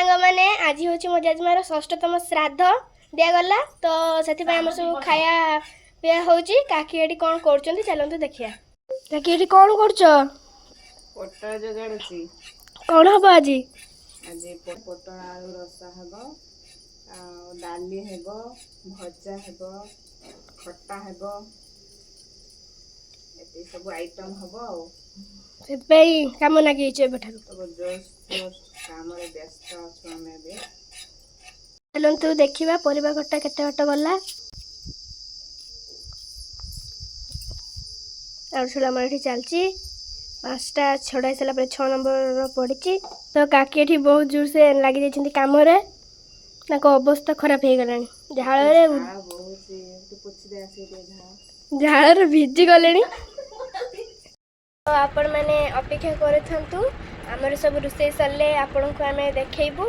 सांग मैंने आज हूँ मो जेजमार षष्ठतम श्राद्ध दिगला तो से आम सब खाया पिया हो काकी एटी कौन कर चलते देखिए काकी एटी कौन कर कौन हम आज आज पोटल आलू रसा हेब डाली हेब भजा हेब खट्टा हेब ये सब आइटम हम से कम लगे काम व्यस्त अच्छे आम चलतु देखा परिवा कटा केते बट गला आम ये चलती 5टा छड़ा सारा 6 नंबर पड़ी तो काकी ये बहुत जोर से लगी जाइए कम अवस्था खराब हो गला झाड़ भिजी गले तो आपण मैंने अपेक्षा कर सब रोषे सरले आपण को आम देखू